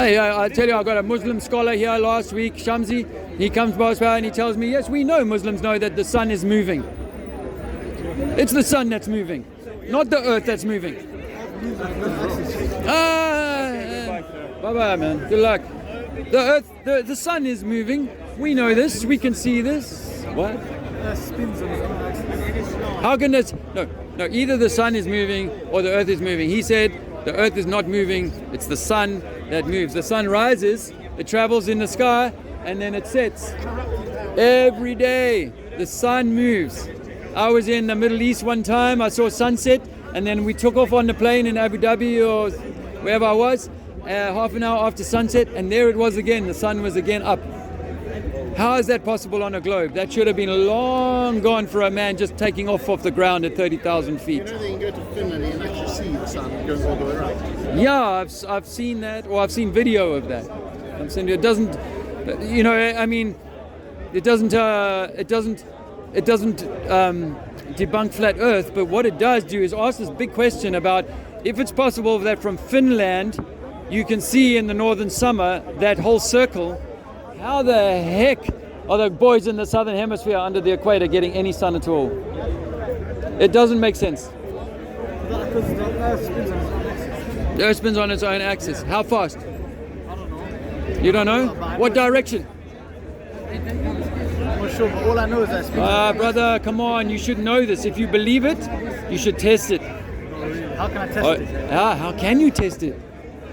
Hey, I tell you, I got a Muslim scholar here last week, Shamsi. He comes by and he tells me, yes, we know, Muslims know that the sun is moving. It's the sun that's moving, not the earth that's moving. Bye-bye, man. Good luck. The earth, the sun is moving. We know this. We can see this. What? How can this? No. Either the sun is moving or the earth is moving. He said the earth is not moving. It's the sun that moves. The sun rises, it travels in the sky, and then it sets. Every day, the sun moves. I was in the Middle East one time. I saw sunset, and then we took off on the plane in Abu Dhabi or wherever I was, half an hour after sunset, and there it was again. The sun was again up. How is that possible on a globe? That should have been long gone for a man just taking off the ground at 30,000 feet. You know, they can go to Finland and actually see the sun going all the way around. Yeah, I've seen that, or I've seen video of that. I'm saying it doesn't, you know, I mean, it doesn't debunk flat Earth. But what it does do is ask this big question about if it's possible that from Finland you can see in the northern summer that whole circle. How the heck are the boys in the southern hemisphere under the equator getting any sun at all? It doesn't make sense. The Earth spins on its own axis. How fast? You don't know? What direction? I'm not sure, but all I know is that spins. Brother, come on. You should know this. If you believe it, you should test it. How can I test it? How can you test it?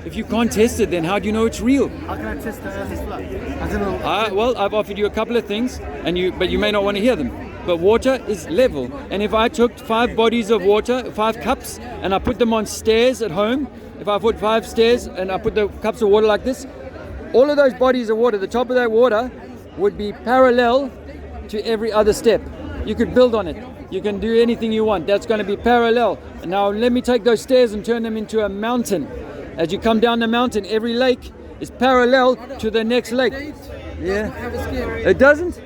If you can't test it, then how do you know it's real? How can I test the Earth is flat? I don't know. Well, I've offered you a couple of things, but you may not want to hear them. But water is level, and if I took 5 bodies of water, 5 cups, and I put them on stairs at home, if I put 5 stairs and I put the cups of water like this, all of those bodies of water, the top of that water would be parallel to every other step. You could build on it. You can do anything you want. That's going to be parallel. And now let me take those stairs and turn them into a mountain. As you come down the mountain, every lake is parallel to the next lake. Yeah. It doesn't?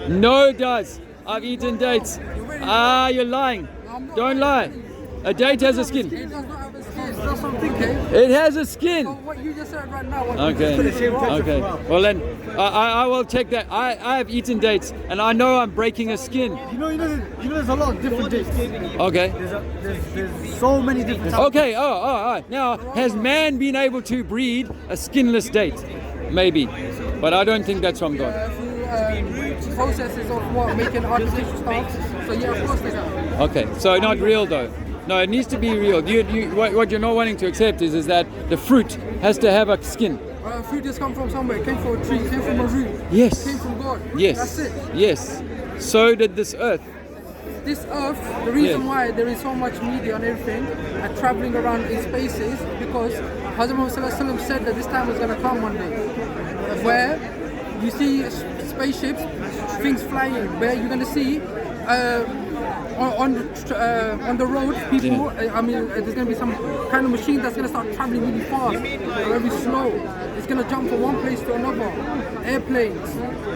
No, it does. I've eaten dates. You're lying. Don't lie. A date has a skin. It does not have a skin. It's not something. It has a skin. What you just said right now. Okay. Well then, I will take that. I have eaten dates, and I know I'm breaking a skin. You know, there's a lot of different dates. Okay. There's so many different types. Okay. All right. Now, has man been able to breed a skinless date? Maybe, but I don't think that's from God. Processes of what making artificial stuff. So yeah, of course they can. Okay. So not real though. No, it needs to be real. What you're not wanting to accept is that the fruit has to have a skin. Fruit has come from somewhere. It came from a tree. It came from a root. Yes. It came from God. Yes. That's it. Yes. So did this earth. This earth, the reason why there is so much media and everything and traveling around in spaces, because Hazrat Muhammad said that this time was going to come one day, where you see spaceships, things flying, where you're going to see on the road people. I mean, there's going to be some kind of machine that's going to start traveling really fast, or very slow. It's going to jump from one place to another. Airplanes.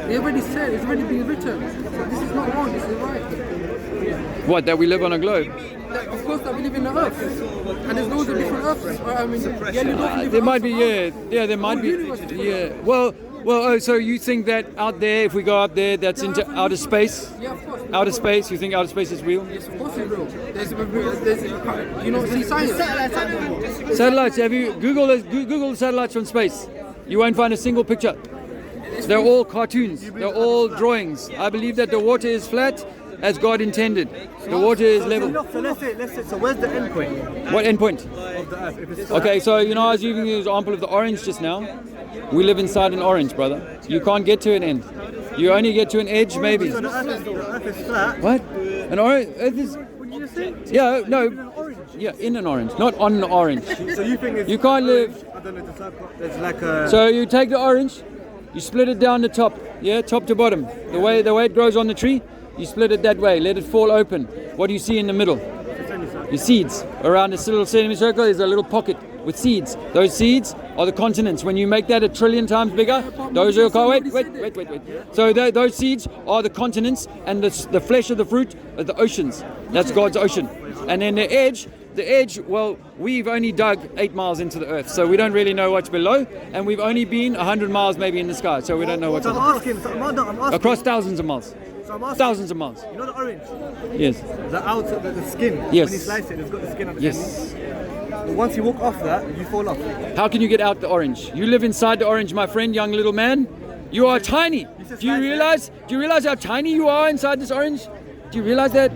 They already said, it's already been written. So this is not wrong. This is right. What, that we live on a globe? Of course, that we live in the earth, and there's loads of different earths. I mean, there might be, there might be, Well, so you think that out there, if we go up there, that's into outer space? Yeah, of course. Outer space? You think outer space is real? Yes, of course it's real. You know, see science. Satellites. Have you Google the satellites from space? You won't find a single picture. They're all cartoons. They're all drawings. I believe that the water is flat, as God intended. The water is level. So let's say, so where's the end point? What end point? Of the earth. If it's Okay, so I was using the example of the orange just now. We live inside an orange, brother. You can't get to an end. You only get to an edge, maybe. So the earth is flat. What? An orange? Earth is... What did you just say? Yeah, no. Yeah, in an orange, not on an orange. So you think it's... You can't live... I don't know, the circle. There's like a... So you take the orange, you split it down the top, top to bottom. The way it grows on the tree, you split it that way, let it fall open. What do you see in the middle? Your seeds. Around this little semicircle is a little pocket with seeds. Those seeds are the continents. When you make that 1 trillion times bigger, those are... Wait. So those seeds are the continents, and the flesh of the fruit are the oceans. That's God's ocean. And then the edge The edge, well, we've only dug 8 miles into the earth, so we don't really know what's below, and we've only been 100 miles maybe in the sky, so we don't know what's I'm asking, across thousands of miles. So I'm asking, Thousands of miles. you know the orange? Yes. The outer, the skin. Yes. When you slice it, it's got the skin on the Yes. end. Once you walk off that, you fall off. How can you get out the orange? You live inside the orange, my friend, young little man. You are tiny. Do you realize how tiny you are inside this orange? Do you realize that?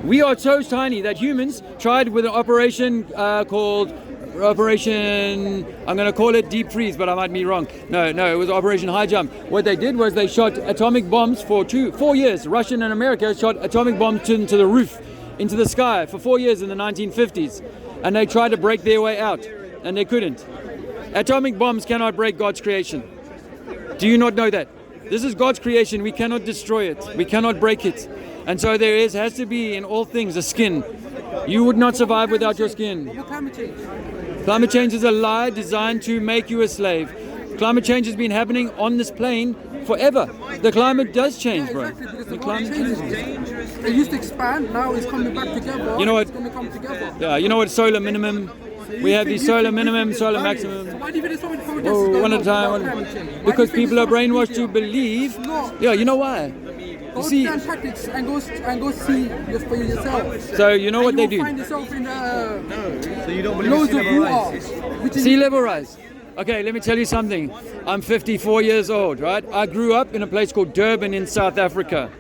We are so tiny that humans tried with an operation called Operation, I'm going to call it Deep Freeze, but I might be wrong. No, it was Operation High Jump. What they did was they shot atomic bombs for 4 years. Russia and America shot atomic bombs into the roof, into the sky for 4 years in the 1950s. And they tried to break their way out, and they couldn't. Atomic bombs cannot break God's creation. Do you not know that? This is God's creation. We cannot destroy it. We cannot break it. And so has to be in all things a skin. You would not survive without your skin. Climate change. Climate change is a lie designed to make you a slave. Climate change has been happening on this plane forever. The climate does change, bro. Exactly, because The climate changes. It used to expand, now it's coming back together. You know what? It's going to come together. Yeah, you know what solar minimum? We have the solar minimum, solar maximum. So why do you think there's so many protests Oh, going one at a on time. about climate change? Why do Because you think people are there's so much brainwashed to media? believe. It's not. Yeah, you know why? Go See- to tactics and go see just for yourself. So you know what And they you will do? find yourself in So you don't believe loads sea of level water. rise? Which is Sea level rise. Okay, let me tell you something. I'm 54 years old, right? I grew up in a place called Durban in South Africa.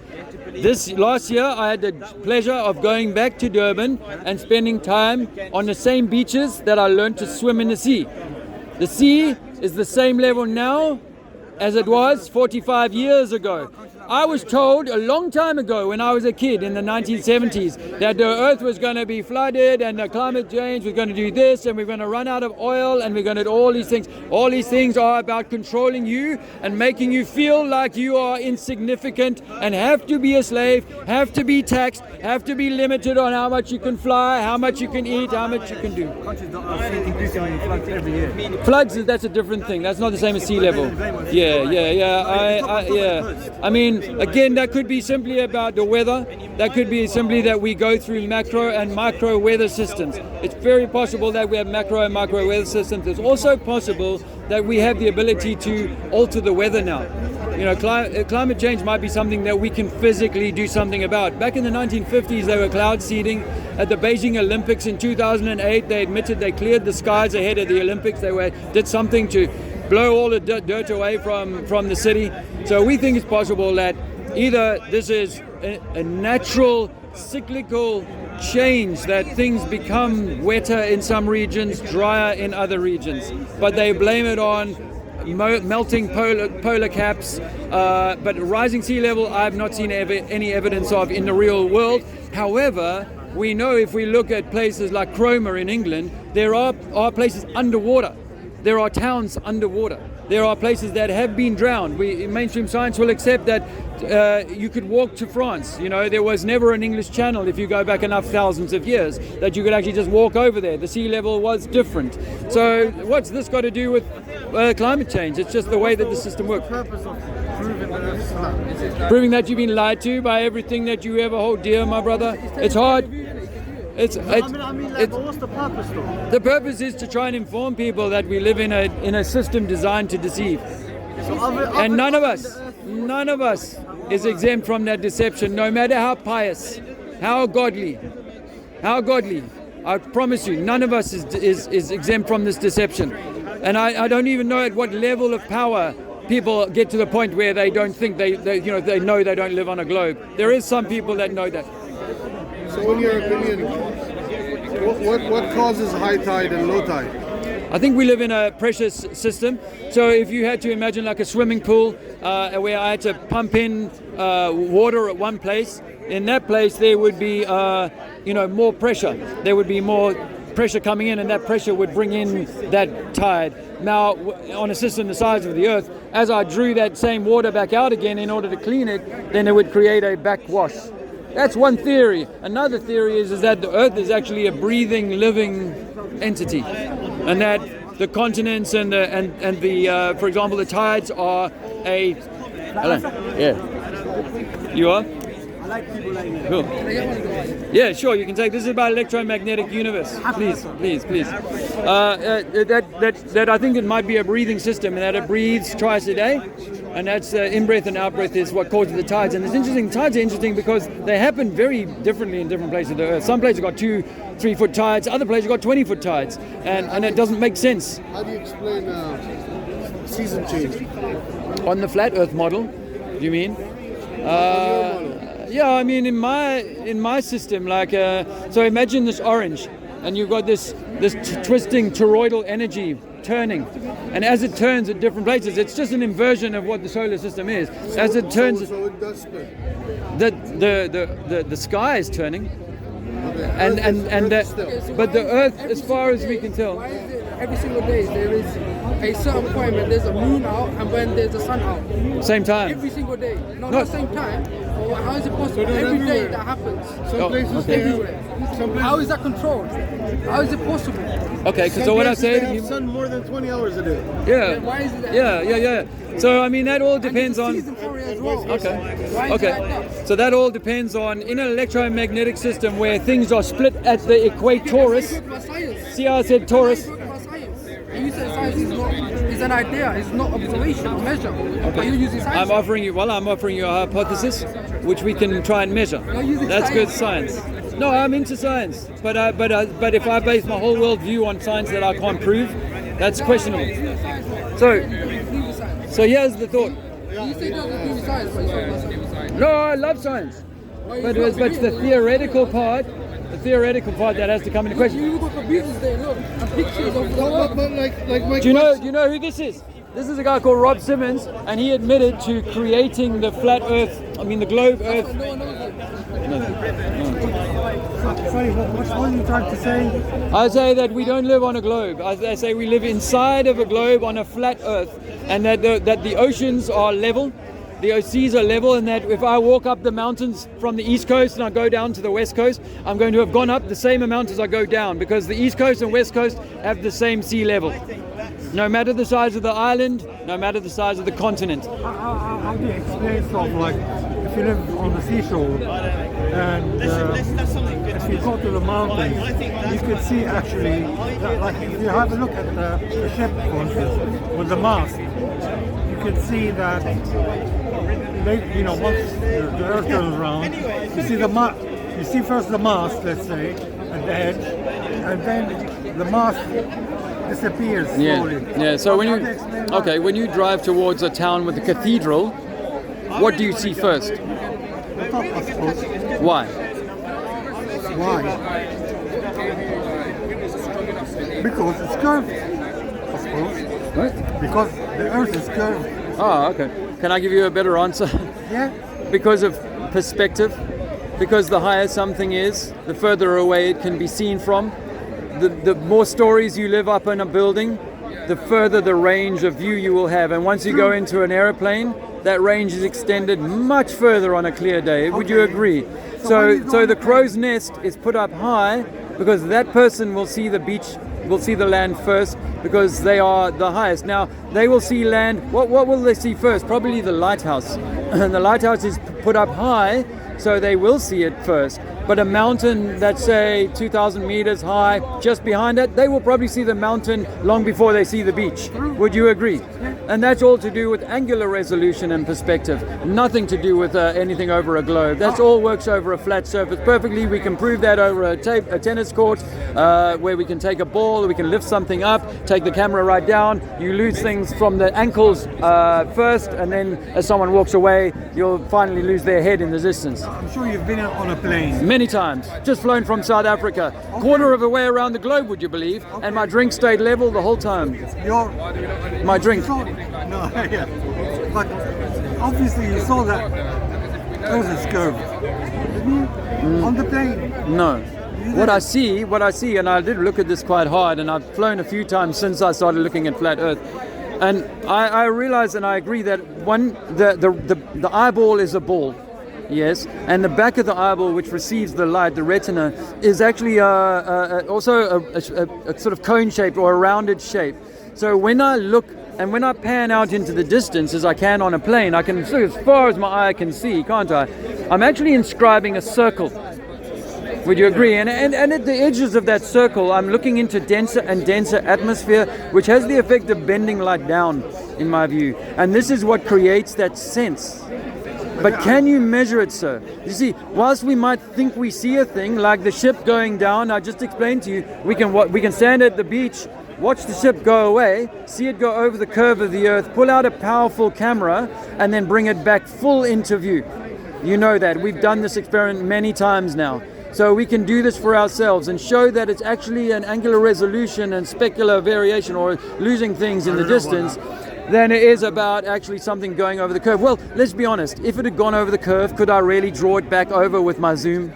This last year, I had the pleasure of going back to Durban and spending time on the same beaches that I learned to swim in the sea. The sea is the same level now as it was 45 years ago. I was told a long time ago when I was a kid in the 1970s that the earth was going to be flooded and the climate change was going to do this and we're going to run out of oil and we're going to do all these things. All these things are about controlling you and making you feel like you are insignificant and have to be a slave, have to be taxed, have to be limited on how much you can fly, how much you can eat, how much you can do. Countries that are seeing increasing floods every year. Floods, that's a different thing. That's not the same as sea level. Yeah. I mean, again, that could be simply about the weather. That could be simply that we go through macro and micro weather systems. It's very possible that we have macro and micro weather systems. It's also possible that we have the ability to alter the weather now. You know, climate change might be something that we can physically do something about. Back in the 1950s, they were cloud seeding. At the Beijing Olympics in 2008, they admitted they cleared the skies ahead of the Olympics. They did something to blow all the dirt away from the city. So we think it's possible that either this is a natural cyclical change, that things become wetter in some regions, drier in other regions, but they blame it on melting polar caps, but rising sea level I've not seen any evidence of in the real world. However, we know if we look at places like Cromer in England, there are places underwater. There are towns underwater. There are places that have been drowned. Mainstream science will accept that you could walk to France. You know, there was never an English Channel, if you go back enough thousands of years, that you could actually just walk over there. The sea level was different. So what's this got to do with climate change? It's just the way that the system works. The purpose of proving the Earth's flat. Proving that you've been lied to by everything that you ever hold dear, my brother. It's hard. But what's the purpose though? The purpose is to try and inform people that we live in a system designed to deceive. And none of us is exempt from that deception, no matter how pious, how godly. I promise you, none of us is exempt from this deception. And I don't even know at what level of power people get to the point where they don't think they know they don't live on a globe. There is some people that know that. So in your opinion, what causes high tide and low tide? I think we live in a precious system. So if you had to imagine like a swimming pool where I had to pump in water at one place, in that place there would be more pressure. There would be more pressure coming in, and that pressure would bring in that tide. Now, on a system the size of the Earth, as I drew that same water back out again in order to clean it, then it would create a backwash. That's one theory. Another theory is that the Earth is actually a breathing, living entity, and that the continents and the for example, the tides are a. Hello. Yeah. You are. like people like you. Cool. Yeah, sure. You can take. This is about electromagnetic universe. Please. That I think it might be a breathing system, and that it breathes twice a day, and that's in-breath and out-breath is what causes the tides. And it's interesting. Tides are interesting because they happen very differently in different places of the Earth. Some places have got 2-3 foot tides. Other places have got 20-foot tides, and it doesn't make sense. How do you explain season change? On the flat Earth model, do you mean? Yeah, I mean in my system, like so imagine this orange, and you've got this twisting toroidal energy turning, and as it turns at different places, it's just an inversion of what the solar system is. As it turns, so it does spin. the sky is turning, Okay. but the Earth, as far as we can tell. Why is it every single day there is a certain point when there's a moon out and when there's a sun out? Same time. Every single day. No, not same time. Well, how is it possible? Every day that happens. Some places okay. they have. Everywhere. Some places, How is that controlled? How is it possible? Okay, some so what I places they say, have sun more than 20 hours a day. yeah, Why is it that? yeah. So I mean that all depends And on. it's a season for it as well. Okay. Why is it Okay. like that? So that all depends on in an electromagnetic system where things are split at the equatorus. Talk about science. See how I said Taurus? Talk about science. And you said science is an idea, it's not observation or measure. But you're using science. I'm offering you a hypothesis which we can try and measure. using That's good science. science. No, I'm into science, but if I base my whole worldview on science that I can't prove, that's questionable. So here's the thought. You say doesn't do with science, but you talk about science. No, I love science, but it's the theoretical part that has to come into question. You got computers there, look, and pictures of the world. But like my Do you question- know who this is? This is a guy called Rob Simmons, and he admitted to creating the flat Earth. I mean the globe Earth. No one knows it. Sorry, what are you trying to say? I say that we don't live on a globe. I say we live inside of a globe on a flat Earth, and that the oceans are level, the seas are level, and that if I walk up the mountains from the east coast and I go down to the west coast, I'm going to have gone up the same amount as I go down, because the east coast and west coast have the same sea level. No matter the size of the island, no matter the size of the continent. How do you explain sort of like if you live on the seashore and if you go to the mountains, you could see actually that, like if you have a look at the ship, for instance, with the mast, you can see that they, once the Earth turns around, you see you see first the mast, let's say, at the edge, and then the mast disappears slowly. Yeah. So when How do explain that? when you drive towards a town with a cathedral, what do you see first? The top, I suppose. Why? Why? Because it's curved, I suppose. What? Because the Earth is curved. Oh, okay. Can I give you a better answer? Yeah. Because of perspective. Because the higher something is, the further away it can be seen from. The more stories you live up in a building, the further the range of view you will have. And once you go into an aeroplane, that range is extended much further on a clear day. Would you agree? So the crow's nest is put up high because that person will see the beach, will see the land first, because they are the highest. Now, they will see land. What will they see first? Probably the lighthouse. And the lighthouse is put up high, so they will see it first. But a mountain that's, say, 2,000 meters high, just behind it, they will probably see the mountain long before they see the beach. Would you agree? And that's all to do with angular resolution and perspective. Nothing to do with anything over a globe. That's all works over a flat surface perfectly. We can prove that over a tennis court, where we can take a ball, we can lift something up, take the camera right down. You lose things from the ankles first, and then as someone walks away, you'll finally lose their head in the distance. I'm sure you've been on a plane. Many times. Just flown from South Africa. Quarter of the way around the globe, would you believe? And my drink stayed level the whole time. My drink. No, yeah. But obviously you saw that Earth is curved. Didn't you? On the plane. No. What I see, and I did look at this quite hard, and I've flown a few times since I started looking at flat Earth. And I realize and I agree that the eyeball is a ball. Yes, and the back of the eyeball, which receives the light, the retina, is actually also a sort of cone shape or a rounded shape. So when I look and when I pan out into the distance, as I can on a plane, I can see as far as my eye can see, can't I? I'm actually inscribing a circle. Would you agree? And at the edges of that circle, I'm looking into denser and denser atmosphere, which has the effect of bending light down, in my view. And this is what creates that sense. But can you measure it, sir? You see, whilst we might think we see a thing, like the ship going down, I just explained to you, we can stand at the beach, watch the ship go away, see it go over the curve of the earth, pull out a powerful camera, and then bring it back full into view. You know that. We've done this experiment many times now. So we can do this for ourselves and show that it's actually an angular resolution and specular variation, or losing things in the distance, than it is about actually something going over the curve. Well, let's be honest. If it had gone over the curve, could I really draw it back over with my zoom?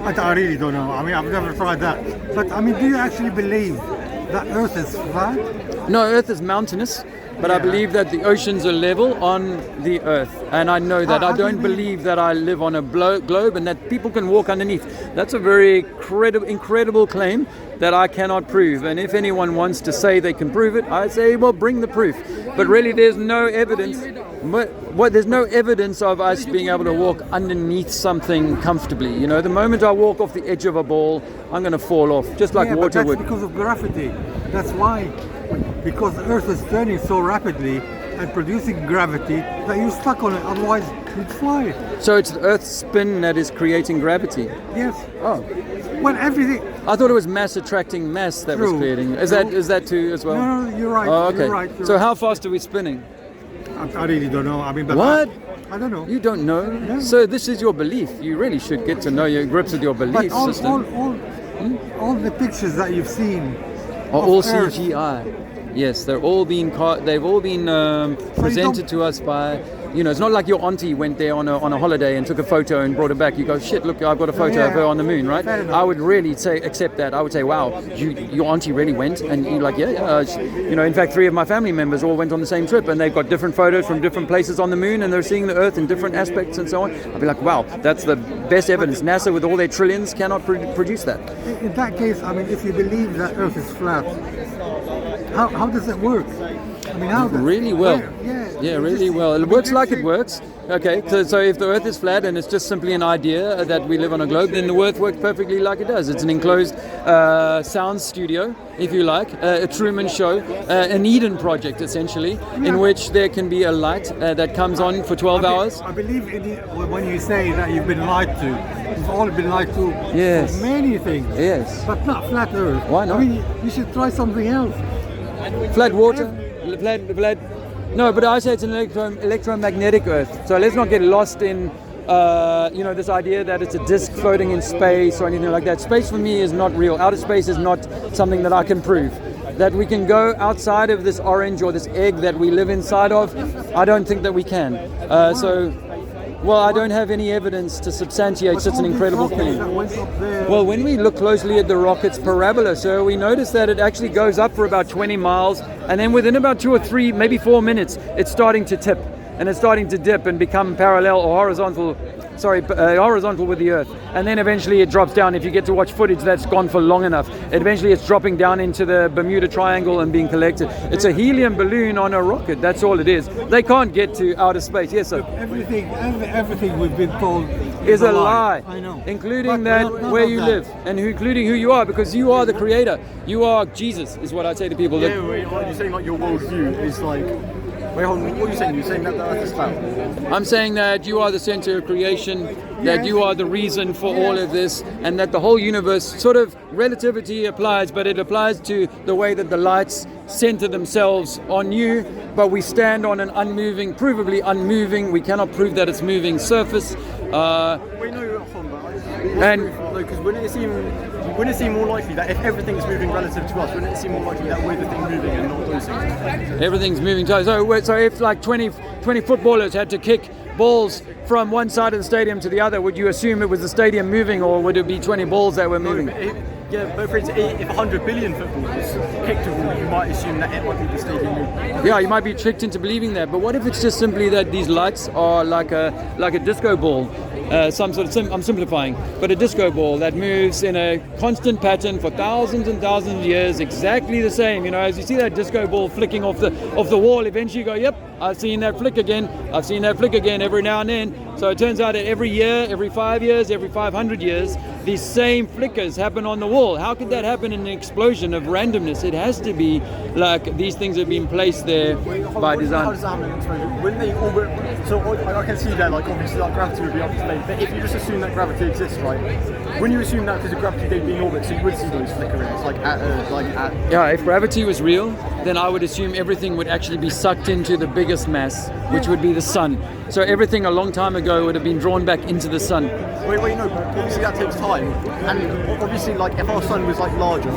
I really don't know. I mean, I've never tried that. But I mean, do you actually believe that Earth is flat? No, Earth is mountainous, but I believe that the oceans are level on the Earth. And I know that. I don't believe that I live on a globe and that people can walk underneath. That's a very incredible claim that I cannot prove. And if anyone wants to say they can prove it, I say, well, bring the proof. But really, there's no evidence. There's no evidence of us being able to walk underneath something comfortably. You know, the moment I walk off the edge of a ball, I'm going to fall off, just like water would. But that's because of gravity. That's why. Because the Earth is turning so rapidly and producing gravity that you're stuck on it. Otherwise, you'd fly. So it's the Earth's spin that is creating gravity. Yes. Oh. When everything. I thought it was mass attracting mass that was creating. Is that too as well? No, you're right. Oh, okay. You're right. So how fast are we spinning? I really don't know. I mean, but what? I don't know. You don't know? No. So this is your belief. You really should get to know your grips with your belief system. All the pictures that you've seen are all Earth. CGI. Yes, they've all been presented to us by, you know, it's not like your auntie went there on a holiday and took a photo and brought it back. You go, shit, look, I've got a photo of her on the moon, right? I would really accept that. I would say, wow, your auntie really went? And you're like, you know, in fact, 3 of my family members all went on the same trip and they've got different photos from different places on the moon and they're seeing the Earth in different aspects and so on. I'd be like, wow, that's the best evidence. NASA, with all their trillions, cannot produce that. In that case, I mean, if you believe that Earth is flat, how does it work? I mean, how does really well. Really well. It works like it works. Okay, so if the Earth is flat and it's just simply an idea that we live on a globe, then the Earth works perfectly like it does. It's an enclosed sound studio, if you like, a Truman Show, an Eden project, essentially, in which there can be a light that comes on for 12 hours. I believe when you say that you've been lied to. We've all been lied to for many things. Yes. But not flat Earth. Why not? I mean, you should try something else. Flat water? Flat. No, but I say it's an electromagnetic Earth. So let's not get lost in, this idea that it's a disk floating in space or anything like that. Space for me is not real. Outer space is not something that I can prove. That we can go outside of this orange or this egg that we live inside of, I don't think that we can. I don't have any evidence to substantiate such an incredible claim. Well, when we look closely at the rocket's parabola, sir, we notice that it actually goes up for about 20 miles, and then within about 2 or 3, maybe 4 minutes, it's starting to tip, and it's starting to dip and become parallel or horizontal with the Earth. And then eventually it drops down. If you get to watch footage that's gone for long enough, eventually it's dropping down into the Bermuda Triangle and being collected. It's a helium balloon on a rocket. That's all it is. They can't get to outer space. Yes, sir. Everything we've been told is a lie. I know. Including where you live and including who you are, because you are the creator. You are Jesus, is what I say to people. Yeah, you're saying like your worldview is like... Wait, hold on. What are you saying? You're saying that the Earth is flat? I'm saying that you are the center of creation, that you are the reason for all of this, and that the whole universe, sort of relativity applies, but it applies to the way that the lights center themselves on you, but we stand on an unmoving, provably unmoving, we cannot prove that it's moving surface. Because wouldn't it seem more likely that if everything's moving relative to us, wouldn't it seem more likely that we're the thing moving and not those things? Everything's moving. So if like 20 footballers had to kick balls from one side of the stadium to the other, would you assume it was the stadium moving, or would it be 20 balls that were moving? But for instance, if 100 billion footballers depictable, you might assume that it might be the stadium. Yeah, you might be tricked into believing that. But what if it's just simply that these lights are like a disco ball? Some sort of I'm simplifying, but a disco ball that moves in a constant pattern for thousands and thousands of years, exactly the same. You know, as you see that disco ball flicking off the wall, eventually you go, yep, I've seen that flick again. I've seen that flick again every now and then. So it turns out that every year, every 5 years, every 500 years, these same flickers happen on the wall. How could that happen in an explosion of randomness? It has to be like these things have been placed there by design. How does that happen in an explosion? When they orbit, so I can see that, like obviously, like gravity would be up to date. But if you just assume that gravity exists, right? When you assume that because of gravity they'd be in orbit, so you would see those flickerings, Yeah, if gravity was real, then I would assume everything would actually be sucked into the biggest mass, which would be the sun. So everything a long time ago would have been drawn back into the sun. Wait, no, but obviously that takes time. And obviously, like, if our sun was, like, larger,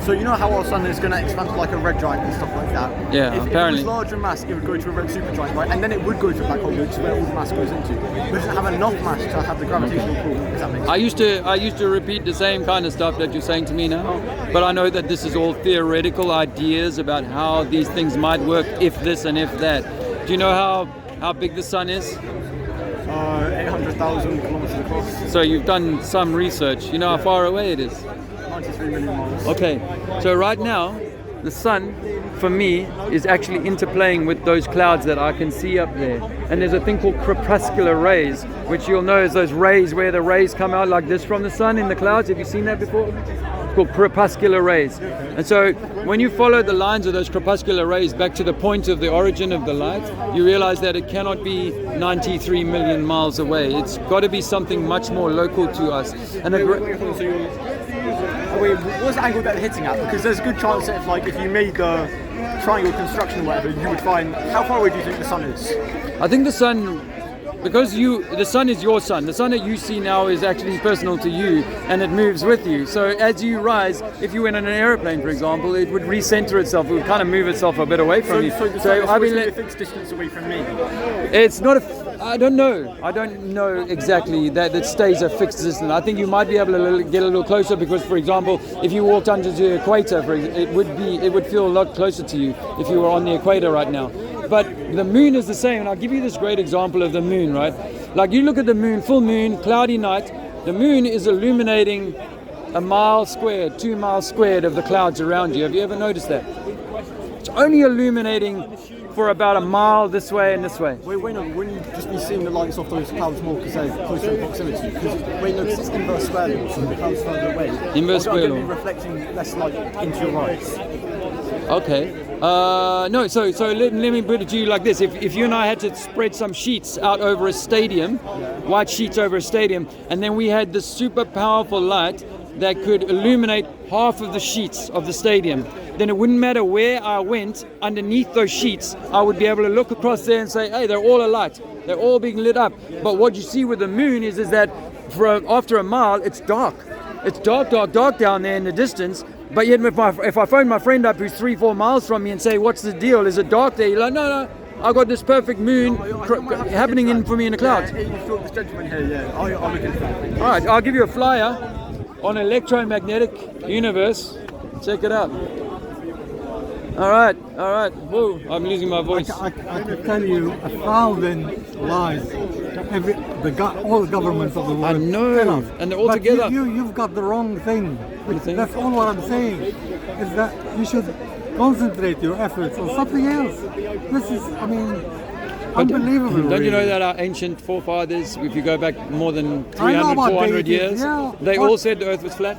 so you know how our sun is going to expand to, like, a red giant and stuff like that? Yeah, if apparently. If it was larger mass, it would go to a red supergiant, right? And then it would go to a black hole, which is where all the mass goes into. But it doesn't have enough mass to have the gravitational pull, if that makes sense. I used to repeat the same kind of stuff that you're saying to me now, but I know that this is all theoretical ideas about how these things might work, if this and if that. Do you know how big the sun is? 800,000 kilometers across. So you've done some research. You know how far away it is? 93 million miles. Okay, so right now, the sun, for me, is actually interplaying with those clouds that I can see up there. And there's a thing called crepuscular rays, which you'll know is those rays where the rays come out like this from the sun in the clouds. Have you seen that before? It's called crepuscular rays. And so when you follow the lines of those crepuscular rays back to the point of the origin of the light, you realize that it cannot be 93 million miles away. It's got to be something much more local to us. And Wait, what's the angle that they're hitting at? Because there's a good chance that if you made the triangle construction or whatever, you would find, how far away do you think the sun is? I think the sun, because the sun is your sun. The sun that you see now is actually personal to you, and it moves with you. So as you rise, if you went on an airplane, for example, it would recenter itself. It would kind of move itself a bit away from you. So the sun is a fixed distance away from me. It's not I don't know. I don't know exactly that it stays a fixed distance. I think you might be able to get a little closer because, for example, if you walked under the equator, it would feel a lot closer to you if you were on the equator right now. But the moon is the same, and I'll give you this great example of the moon, right? Like you look at the moon, full moon, cloudy night, the moon is illuminating 1 mile squared, 2 miles squared of the clouds around you. Have you ever noticed that? It's only illuminating for about 1 mile this way and this way. Wait, no, wouldn't you just be seeing the lights off those clouds more because they're closer in proximity? Because it's inverse square law, so the clouds further away. Inverse square law. Be reflecting less light into your eyes. Okay. No, so let me put it to you like this. If you and I had to spread some sheets out over a stadium, white sheets over a stadium, and then we had this super powerful light that could illuminate half of the sheets of the stadium, then it wouldn't matter where I went underneath those sheets, I would be able to look across there and say, hey, they're all alight. They're all being lit up. But what you see with the moon is that after 1 mile, it's dark. It's dark down there in the distance. But yet if I phone my friend up who's 3-4 miles from me and say, what's the deal? Is it dark there? You're like, no, I got this perfect moon happening for me in the clouds. You saw this gentleman here, yeah. I'll look into that. All right, I'll give you a flyer on electromagnetic universe. Check it out. All right. Whoa, I'm losing my voice. I could tell you 1,000 lies. All governments of the world. I know, and they're all but together. You've got the wrong thing. You think? That's all what I'm saying. Is that you should concentrate your efforts on something else. This is, unbelievable. Don't you know really. that our ancient forefathers, if you go back more than I know 300, about 400 deities, years, yeah. they all said the earth was flat?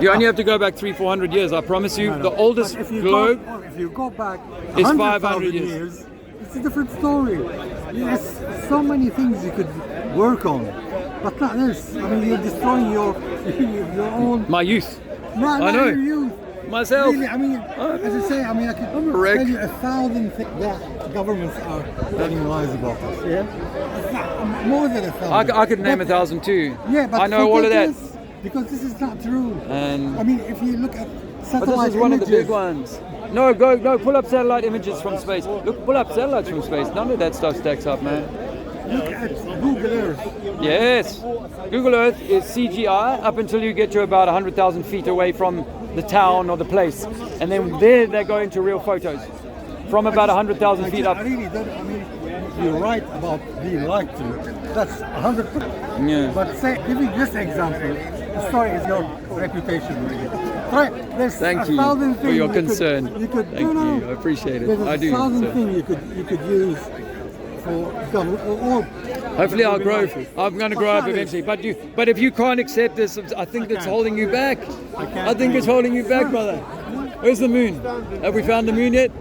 You only have to go back 300-400 years. I promise you, the oldest if you go back is 100,000 500 years. it's a different story. There's so many things you could work on, but not this. You're destroying your own. My youth. Not I know. your youth. Myself. Really, as I say, I could I'm a wreck. tell you 1,000 things that governments are telling lies about us. Yeah, more than 1,000. I could name 1,000 too. Yeah, but I know all of that. Because this is not true. And if you look at satellite but this is one images, of the big ones. No, pull up satellite images from space. Look, pull up satellites from space. None of that stuff stacks up, man. look at Google Earth. Yes. Google Earth is CGI up until you get to about 100,000 feet away from the town or the place. And then there they go into real photos. From about 100,000 feet up. I really don't, I mean, you're right about being lied to. That's 100%. Yeah. But say, giving this example, the story is your reputation, really. Right, there's Thank a you thousand for things your you could- concern. you could, Thank you. I appreciate it. There's I do. a thousand So. things you could use for all. Hopefully I'll grow. I'm going to grow up Exactly. eventually. But if you can't accept this, I think that's can't. holding you back. can't I think it's holding you back, brother. Where's the moon? Have we found the moon yet?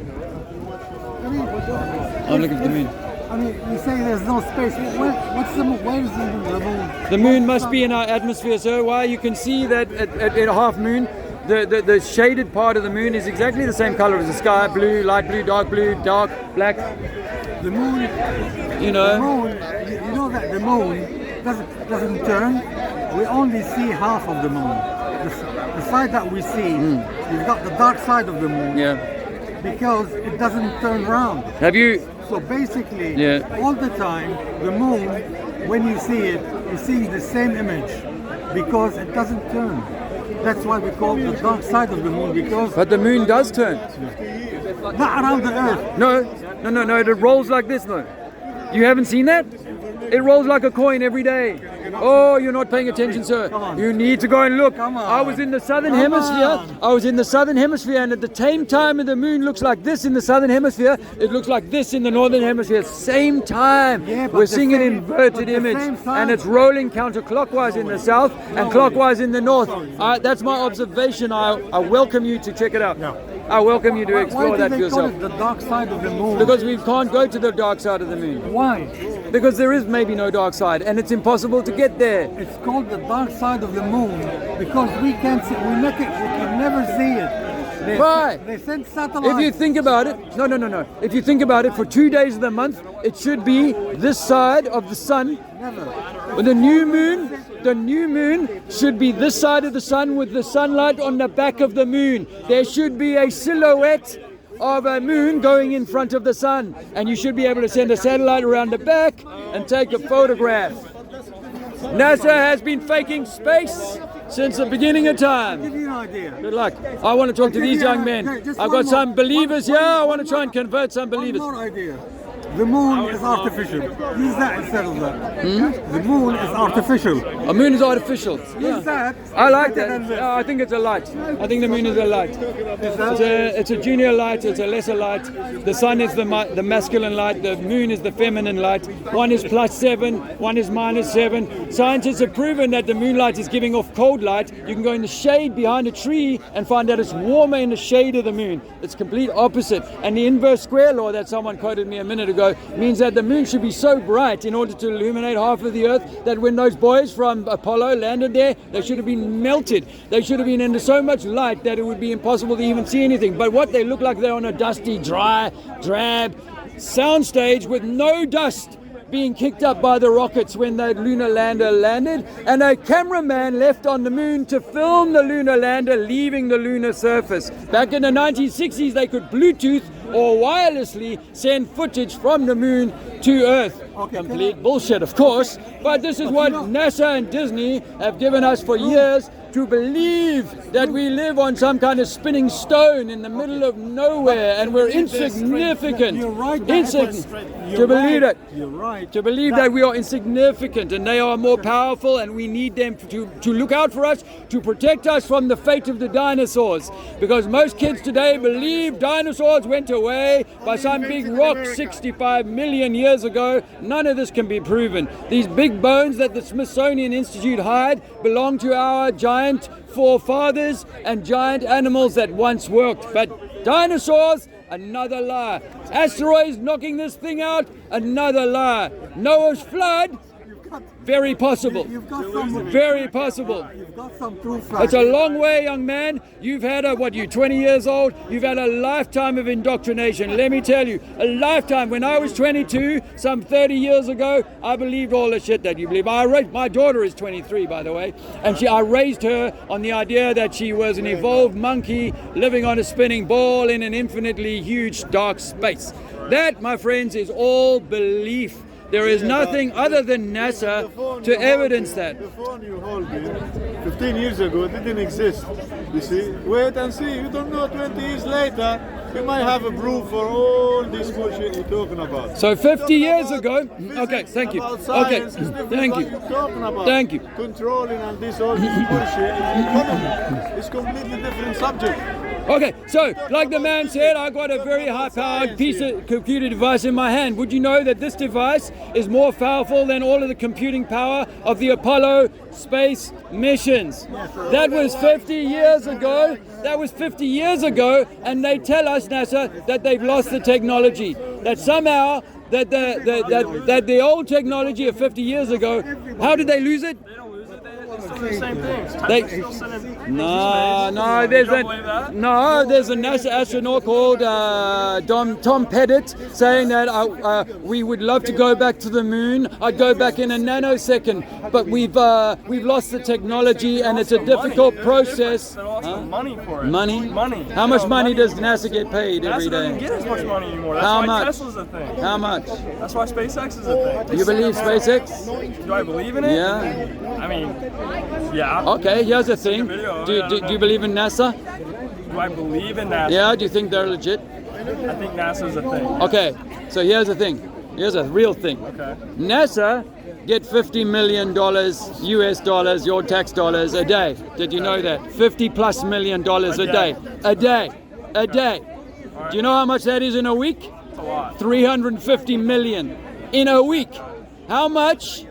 I'm looking for the moon. I mean, you say there's no space. What's the moon? Where is the moon? The moon must be in our atmosphere, sir. Why? You can see that at a half moon, the shaded part of the moon is exactly the same color as the sky: blue, light blue, dark, black. The moon. You The know. moon. You know that the moon doesn't turn. We only see half of the moon. The side that we see, we've got the dark side of the moon. Yeah. Because it doesn't turn round. Have you? So basically, Yeah. all the time, the moon, when you see it, you're seeing the same image because it doesn't turn. That's why we call it the dark side of the moon, because But the moon does turn. not around the earth. No. It rolls like this, no. You haven't seen that? It rolls like a coin every day. Oh, you're not paying attention, sir. Come on. You need to go and look. Come on. I was in the southern Come hemisphere. on. I was in the southern hemisphere, and at the same time the moon looks like this in the southern hemisphere, it looks like this in the northern hemisphere. Same time. Yeah, but We're the seeing an same- inverted but the image, same time. and it's rolling counterclockwise in the south and clockwise in the north. That's my observation. I welcome you to check it out. No. I welcome you to Why explore do that they for call yourself. it the dark side of the moon? Because we can't go to the dark side of the moon. Why? Because there is maybe no dark side, and it's impossible to get there. It's called the dark side of the moon because we can't see. We can never see it. Why? They send satellites. If you think about it, no. If you think about it, for 2 days of the month, it should be this side of the sun. Never. The new moon should be this side of the sun with the sunlight on the back of the moon. There should be a silhouette of a moon going in front of the sun, and you should be able to send a satellite around the back and take a photograph. NASA has been faking space since the beginning of Give time. you an idea. Good luck. I want to talk to these young men. Just I've one got some more. believers One- here. I one want to try more. and convert some believers. One more idea. The moon is artificial. Use that instead of that. The moon is artificial. A moon is artificial. Use that. I like better that. than this. I think it's a light. I think the moon is a light. It's a junior light. It's a lesser light. The sun is the masculine light. The moon is the feminine light. One is +7. One is -7. Scientists have proven that the moonlight is giving off cold light. You can go in the shade behind a tree and find out it's warmer in the shade of the moon. It's complete opposite. And the inverse square law that someone quoted me a minute ago means that the moon should be so bright in order to illuminate half of the earth that when those boys from Apollo landed there, they should have been melted. They should have been into so much light that it would be impossible to even see anything. But what they look like, they're on a dusty, dry, drab soundstage with no dust being kicked up by the rockets when the lunar lander landed, and a cameraman left on the moon to film the lunar lander leaving the lunar surface. Back in the 1960s, they could Bluetooth or wirelessly send footage from the moon to Earth. Okay, Complete bullshit, of course, but this is what NASA and Disney have given us for years to believe that we live on some kind of spinning stone in the middle of nowhere and we're insignificant. You're right. To believe it. You're right. To believe that we are insignificant and they are more powerful and we need them to look out for us, to protect us from the fate of the dinosaurs. Because most kids today believe dinosaurs went away by some big rock 65 million years ago. None of this can be proven. These big bones that the Smithsonian Institute hide belong to our giant forefathers and giant animals that once worked. But dinosaurs, another lie. Asteroids knocking this thing out, another lie. Noah's flood, very possible. You've got some. Very possible. You've got some proof. It's a long way, young man. You've had you're 20 years old. You've had a lifetime of indoctrination. Let me tell you, a lifetime. When I was 22, some 30 years ago, I believed all the shit that you believe. My daughter is 23, by the way, and I raised her on the idea that she was an evolved monkey living on a spinning ball in an infinitely huge dark space. That, my friends, is all belief. There is nothing other than NASA to evidence that. The phone you hold here, 15 years ago, it didn't exist. You see? Wait and see. You don't know 20 years later, you might have a proof for all this bullshit you're talking about. So 50 years ago, okay, thank you. About Okay, science is different thank what you. you're talking about. Thank you. Controlling and this all this bullshit is economy. It's completely different subject. Okay, so like the man said, I got a very high-powered piece of computer device in my hand. Would you know that this device is more powerful than all of the computing power of the Apollo space missions? That was 50 years ago. That was 50 years ago, and they tell us, NASA, that they've lost the technology. That somehow that the old technology of 50 years ago, how did they lose it? The same things. There's a NASA astronaut called Tom Pettit saying that we would love to go back to the moon. I'd go back in a nanosecond, but we've lost the technology and it's a difficult process. Money for it. Money? How much money does NASA get paid every NASA doesn't day? get as much money anymore. That's How why much? Tesla's a thing. How much? That's why SpaceX is a thing. You believe SpaceX? Do I believe in it? Yeah. I mean, yeah. Okay, here's the thing. Do you believe in NASA? Do I believe in NASA? Yeah, do you think they're legit? I think NASA's a thing. Okay, so here's the thing. Here's a real thing. Okay. NASA get $50 million US dollars, your tax dollars, a day. Did you know that? $50+ million a day. A day. A day. Do you know how much that is in a week? It's a lot. 350 million in a week. How much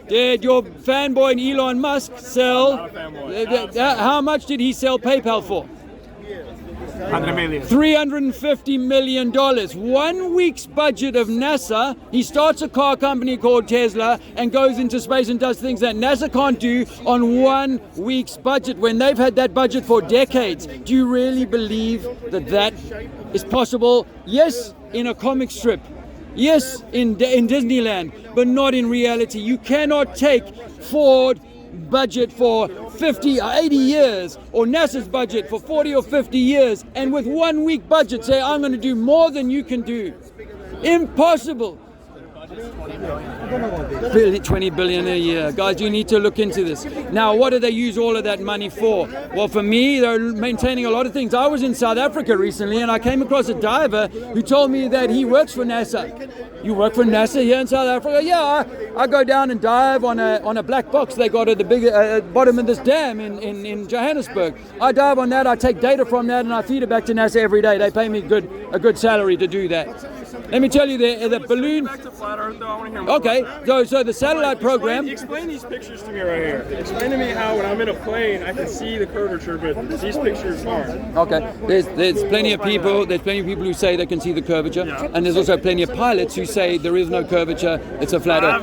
did your fanboy Elon Musk sell? Not a fanboy. How much did he sell PayPal for? 100 million. $350 million. 1 week's budget of NASA. He starts a car company called Tesla and goes into space and does things that NASA can't do on 1 week's budget when they've had that budget for decades. Do you really believe that that is possible? Yes, in a comic strip. Yes, in Disneyland, but not in reality. You cannot take Ford budget for 50 or 80 years or NASA's budget for 40 or 50 years and with 1 week budget say I'm going to do more than you can do. Impossible. 20 billion a year. Guys, you need to look into this. Now, what do they use all of that money for? Well, for me, they're maintaining a lot of things. I was in South Africa recently and I came across a diver who told me that he works for NASA. You work for NASA here in South Africa? Yeah, I go down and dive on a black box they got at the big bottom of this dam in Johannesburg. I dive on that, I take data from that and I feed it back to NASA every day. They pay me a good salary to do that. Let me tell you, the balloon... Back to flat Earth, though. I want to hear more. Okay, so the satellite program... Explain these pictures to me right here. Explain to me how when I'm in a plane, I can see the curvature, but these pictures aren't. Okay, there's plenty of people. There's plenty of people who say they can see the curvature, and there's also plenty of pilots who say there is no curvature. It's a flat Earth.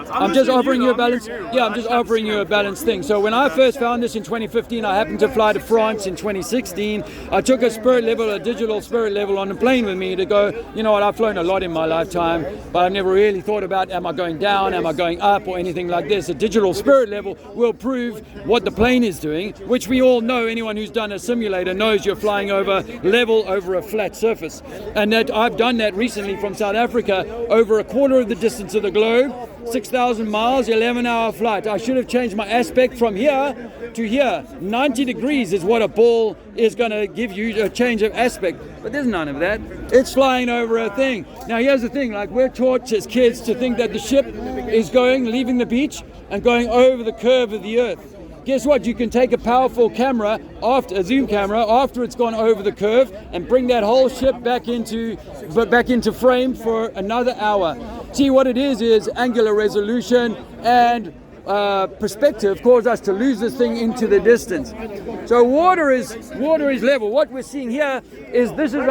I'm just offering you a balance. Yeah, I'm just offering you a balanced thing. So when I first found this in 2015, I happened to fly to France in 2016. I took a spirit level, a digital spirit level, on the plane with me to go. You know what? I've flown a lot in my lifetime, but I've never really thought about am I going down, am I going up, or anything like this. A digital spirit level will prove what the plane is doing, which we all know. Anyone who's done a simulator knows you're flying over level over a flat surface, and that I've done that recently from South Africa over a quarter of the distance of the globe, 6,000 miles, 11-hour flight. I should have changed my aspect from here to here. 90 degrees is what a ball is going to give you, a change of aspect, but there's none of that. It's flying over a thing. Now here's the thing, like we're taught as kids to think that the ship is leaving the beach and going over the curve of the earth. Guess what? You can take a powerful camera, a zoom camera, after it's gone over the curve and bring that whole ship back into frame for another hour. See, what it is angular resolution and perspective cause us to lose this thing into the distance. So water is level. What we're seeing here is this is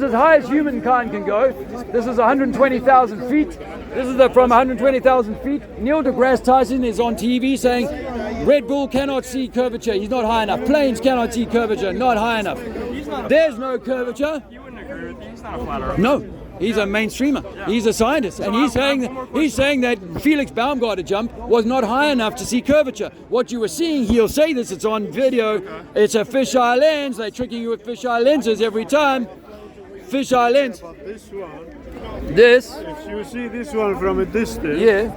as high as humankind can go. This is 120,000 feet. This is from 120,000 feet. Neil deGrasse Tyson is on TV saying Red Bull cannot see curvature. He's not high enough. Planes cannot see curvature. Not high enough. There's no curvature. You wouldn't agree with me. He's not a flat Earth. No. He's a mainstreamer. Yeah. He's a scientist, and he's saying that Felix Baumgartner jump was not high enough to see curvature. What you were seeing, he'll say this. It's on video. Okay. It's a fisheye lens. They're tricking you with fisheye lenses every time. fish eye lens. But this one, This, if you see this one from a distance, yeah.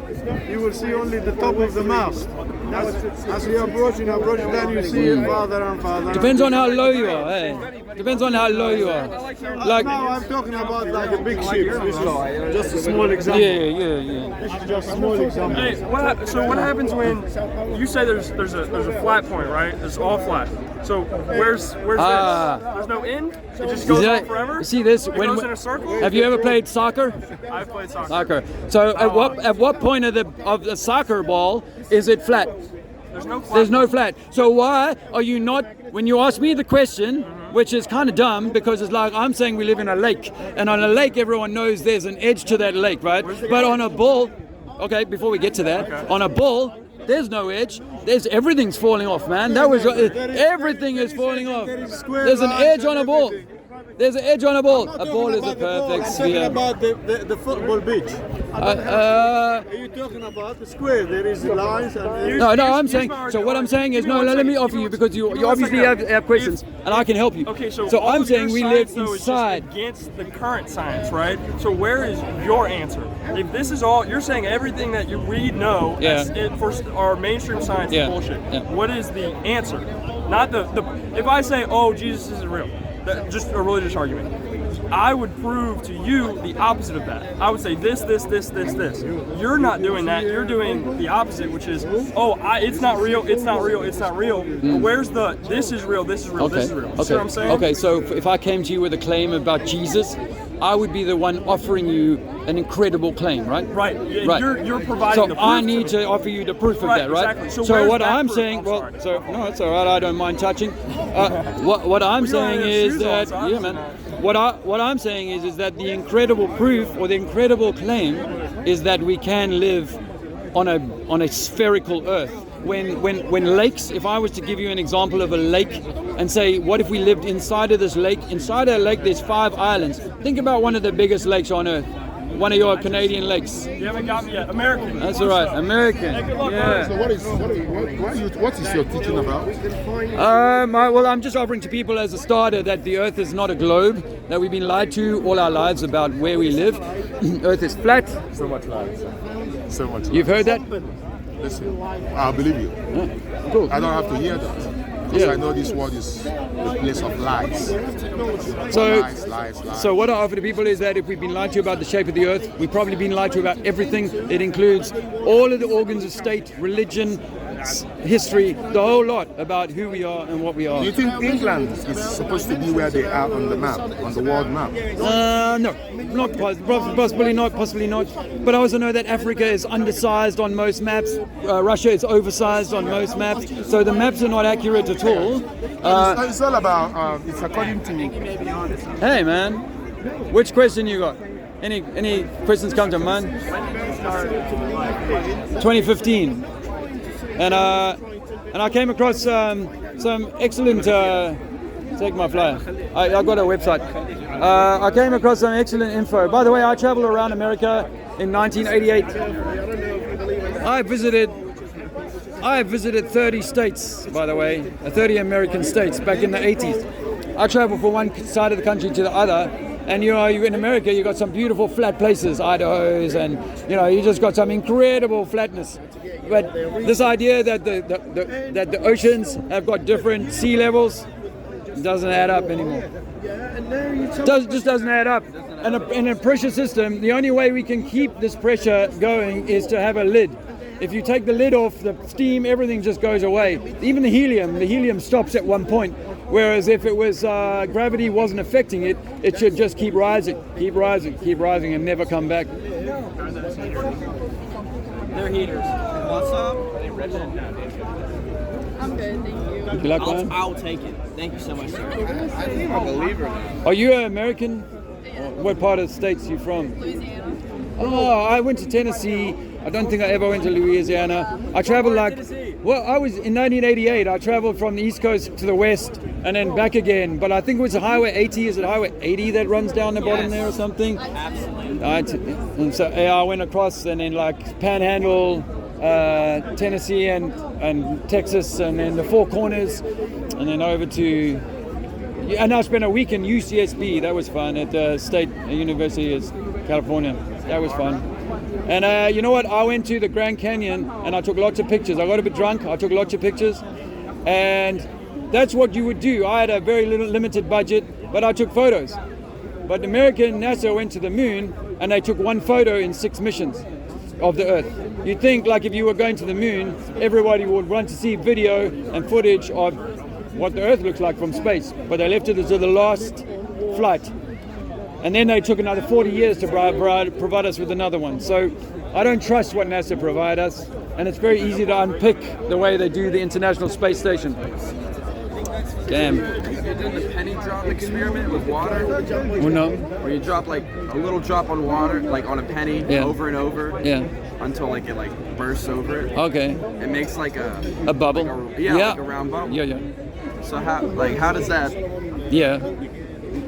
you will see only the top of the mast. As you approach, then you see it farther and farther. Depends on how low you are, hey. Depends on how low you are. Like, Now I'm talking about like a big ship. This is just a small example. yeah. This is just a small example. Hey, so what happens when you say there's a flat point, right? It's all flat. So where's this? There's no end. It just goes on forever. See this? It goes in a circle. Have you ever played soccer? I've played soccer. So at what point of the soccer ball is it flat? There's no flat. There's no flat. So why are you not? When you ask me the question, which is kind of dumb because it's like I'm saying we live in a lake, and on a lake everyone knows there's an edge to that lake, right? But on a ball, okay, before we get to that, on a ball, there's no edge. Everything's falling off, man. Everything is falling off. There's an edge on a ball. There's an edge on a ball. A ball is a perfect sphere. I'm talking about the football pitch. Are you talking about the square? There is lines and... No, I'm saying, so what I'm saying is, no, let me offer you, because you obviously have questions, and I can help you. Okay, so I'm all saying of we your live science, though, is just inside. against the current science, right? So where is your answer? If this is all, you're saying everything that we know for our mainstream science is bullshit. Yeah. What is the answer? Not the if I say, oh, Jesus isn't real, just a religious argument. I would prove to you the opposite of that. I would say this. You're not doing that. You're doing the opposite, which is, it's not real. But where's the this is real. Okay. See what I'm saying? Okay, so if I came to you with a claim about Jesus, I would be the one offering you an incredible claim, right? Right. Right. You're providing so the proof. I need to offer you the proof of that, right? Exactly. So where's what that I'm proof? saying, I'm sorry. no, it's all right. I don't mind touching. What I'm saying is that, What I'm saying is that the incredible proof or the incredible claim is that we can live on a spherical Earth. When lakes, if I was to give you an example of a lake and say, what if we lived inside of this lake? Inside a lake, there's 5 islands. Think about one of the biggest lakes on Earth. One of your Canadian lakes. You haven't got me yet. American. That's all right. American. Yeah. So what is your teaching about? Well, I'm just offering to people as a starter that the Earth is not a globe, that we've been lied to all our lives about where we live. Earth is flat. So much lies. So much lies. You've heard that? Listen, I believe you. Yeah. Cool. I don't have to hear that. Because I know this world is a place of lies. Lies. So what I offer to people is that if we've been lied to about the shape of the Earth, we've probably been lied to about everything. It includes all of the organs of state, religion, history, the whole lot about who we are and what we are. Do you think England is supposed to be where they are on the map, on the world map? No, not possibly not. But I also know that Africa is undersized on most maps. Russia is oversized on most maps. So the maps are not accurate at all. It's all about, it's according to... Hey man, which question you got? Any questions come to mind? 2015. And I came across some excellent. Take my flyer. I got a website. I came across some excellent info. By the way, I traveled around America in 1988. I visited 30 states, by the way, 30 American states back in the 80s. I traveled from one side of the country to the other. And you in America, you got some beautiful flat places, Idaho's, and you just got some incredible flatness. But this idea that the oceans have got different sea levels doesn't add up anymore. Just doesn't add up. And in a pressure system, the only way we can keep this pressure going is to have a lid. If you take the lid off, the steam, everything just goes away. Even the helium stops at one point. Whereas if it was gravity wasn't affecting it, it should just keep rising, and never come back. They're heaters. What's up? I'm good, thank you. You like one? I'll take it. Thank you so much, sir. I think I'm a believer. Are you an American? What part of the States are you from? Louisiana. Oh, I went to Tennessee. I don't think I ever went to Louisiana. I traveled I was in 1988. I traveled from the East Coast to the West and then back again. But I think it was Highway 80. Is it Highway 80 that runs down the bottom there or something? Absolutely. And so I went across and then Panhandle, Tennessee and Texas, and then the Four Corners, and then over to Yeah, and I spent a week in UCSB. That was fun at the State University of California. That was fun. And you know what? I went to the Grand Canyon and I took lots of pictures. I got a bit drunk. I took lots of pictures, and that's what you would do. I had a very limited budget, but I took photos. But American NASA went to the moon and they took one photo in 6 missions of the Earth. You'd think like if you were going to the moon, everybody would want to see video and footage of what the Earth looks like from space. But they left it to the last flight. And then they took another 40 years to provide us with another one. So I don't trust what NASA provide us. And it's very easy to unpick the way they do the International Space Station. Damn. You did the penny drop experiment with water? Oh, no. Where you drop like a little drop on water, like on a penny, over and over. Yeah. Until like it like bursts over it. Okay. It makes like a bubble. Like like a round bubble. Yeah. So how does that? Yeah.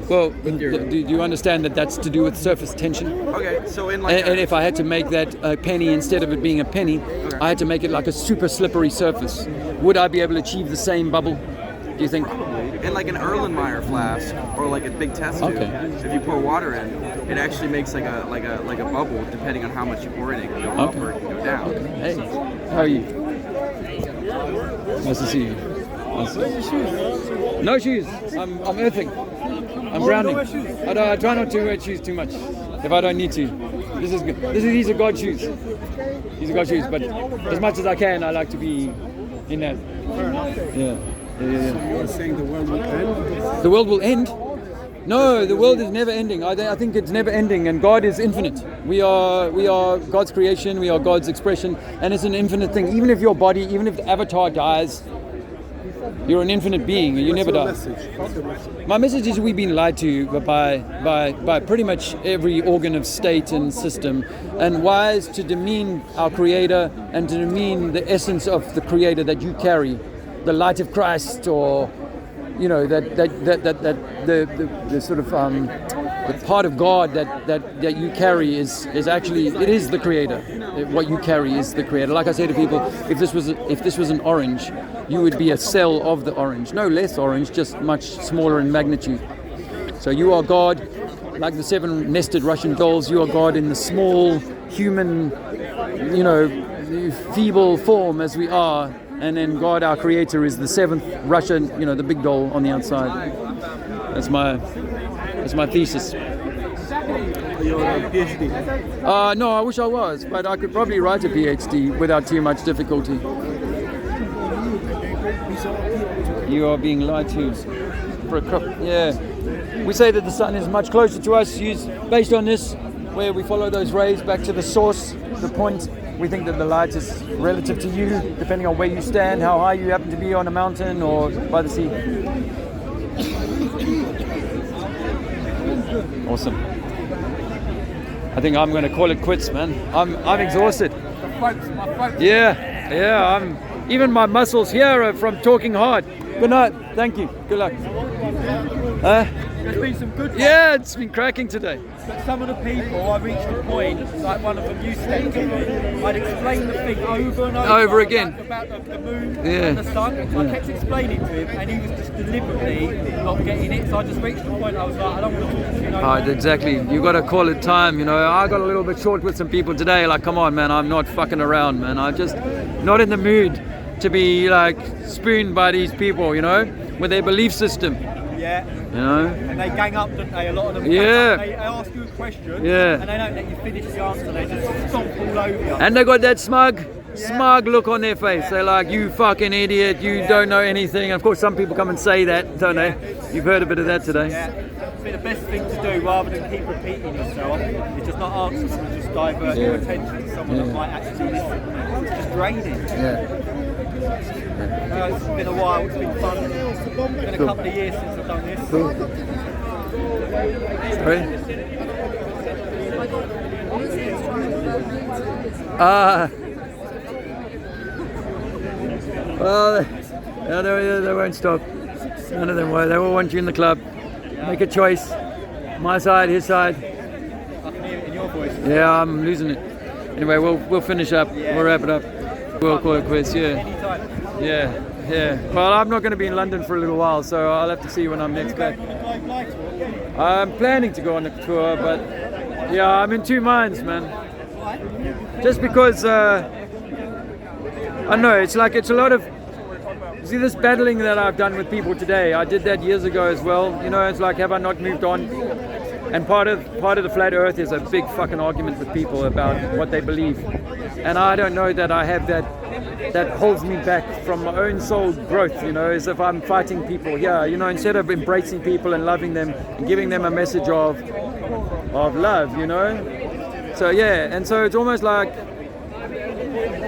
Well, do you understand that that's to do with surface tension? Okay, so in like and if I had to make that a penny instead of it being a penny, I had to make it like a super slippery surface. Would I be able to achieve the same bubble? Do you think? In like an Erlenmeyer flask or like a big test tube, if you pour water in, it actually makes like a bubble depending on how much you pour in. It can go up or it can go down. Hey, how are you? Nice to see you. No shoes. I'm earthing. I'm grounding. I try not to wear shoes too much if I don't need to. This is good. These are God's shoes. These are God's shoes. But as much as I can, I like to be in that. Yeah. You're saying the world will end? The world will end? No, the world is never ending. I think it's never ending, and God is infinite. We are God's creation. We are God's expression, and it's an infinite thing. Even if your body, even if the avatar dies, you're an infinite being. You never die. My message is we've been lied to by pretty much every organ of state and system, and why is to demean our Creator and to demean the essence of the Creator that you carry, the light of Christ, or you know that the sort of the part of God that you carry is actually it is the Creator. What you carry is the Creator. Like I say to people, if this was an orange, you would be a cell of the orange. No less orange, just much smaller in magnitude. So you are God, like the 7 nested Russian dolls. You are God in the small human, feeble form as we are. And then God, our Creator, is the 7th Russian, the big doll on the outside. That's my thesis. You're a PhD? No, I wish I was, but I could probably write a PhD without too much difficulty. You are being lied to. Yeah. We say that the sun is much closer to us, based on this, where we follow those rays back to the source, the point. We think that the light is relative to you, depending on where you stand, how high you happen to be on a mountain or by the sea. Awesome. I think I'm going to call it quits, man. I'm exhausted. Yeah. Even my muscles here are from talking hard. Good night. Thank you. Good luck. There's been some good ones. Yeah, it's been cracking today. But some of the people, I reached a point, like one of them, you said to me, I'd explain the thing over and over again. About the moon and the sun. So I kept explaining to him, and he was just deliberately not getting it. So I just reached a point, I was like, I don't want to talk to you no more. Exactly. You got to call it time. I got a little bit short with some people today. Like, come on, man, I'm not fucking around, man. I'm just not in the mood to be like spooned by these people, with their belief system. Yeah. And they gang up, don't they? A lot of them. Yeah. They ask you a question. Yeah. And they don't let you finish the answer. They just stomp all over you. And they got that smug look on their face. They're like, you fucking idiot, you don't know anything. And of course, some people come and say that, don't they? You've heard a bit of that today. Yeah. I think the best thing to do, rather than keep repeating yourself, is just not answer them and just divert your attention to someone that might actually listen. It's just draining. Yeah. It's been a while, it's been fun. It's been a couple of years since I've done this. Cool. Well, they won't stop. None of them will. They all want you in the club. Make a choice. My side, his side. I can hear it in your voice. Yeah, I'm losing it. Anyway, we'll finish up. We'll wrap it up. We'll call it quits. Yeah. Anytime. Yeah. Yeah. Well, I'm not going to be in London for a little while, so I'll have to see when I'm next back. I'm planning to go on a tour, but yeah, I'm in two minds, man. Just because I know it's like it's a lot of. See, this battling that I've done with people today, I did that years ago as well. You know, it's like, have I not moved on? And part of the flat earth is a big fucking argument with people about what they believe. And I don't know that I have that holds me back from my own soul growth, you know, as if I'm fighting people here, you know, instead of embracing people and loving them and giving them a message of love, you know. So yeah, and so it's almost like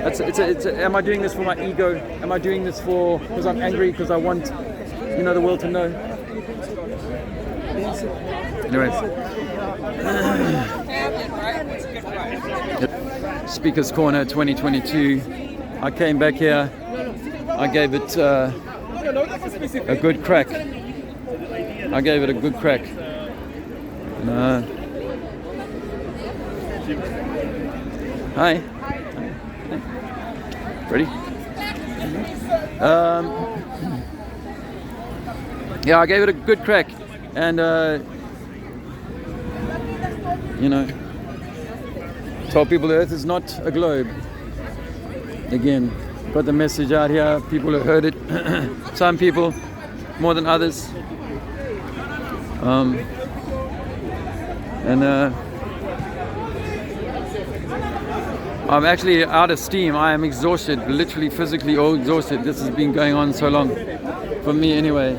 am I doing this for my ego? Am I doing this because I'm angry because I want, you know, the world to know? Anyways. Speaker's Corner 2022. I came back here. I gave it a good crack. Hi. Ready? Yeah, I gave it a good crack, and you know, told people the Earth is not a globe. Again, got the message out here. People have heard it. Some people more than others. I'm actually out of steam. I am exhausted, literally physically all exhausted. This has been going on so long. For me anyway.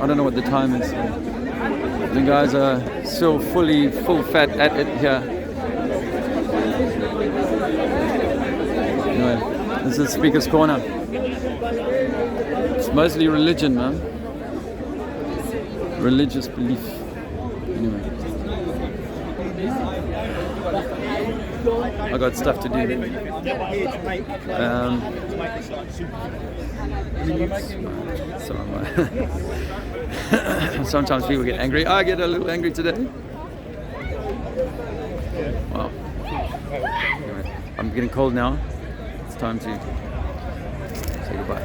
I don't know what the time is. The guys are still full fat at it here. Anyway, this is Speaker's Corner. It's mostly religion, man. Religious belief. Anyway. I got stuff to do. Sometimes people get angry. I get a little angry today. Wow. Anyway, I'm getting cold now. It's time to say goodbye.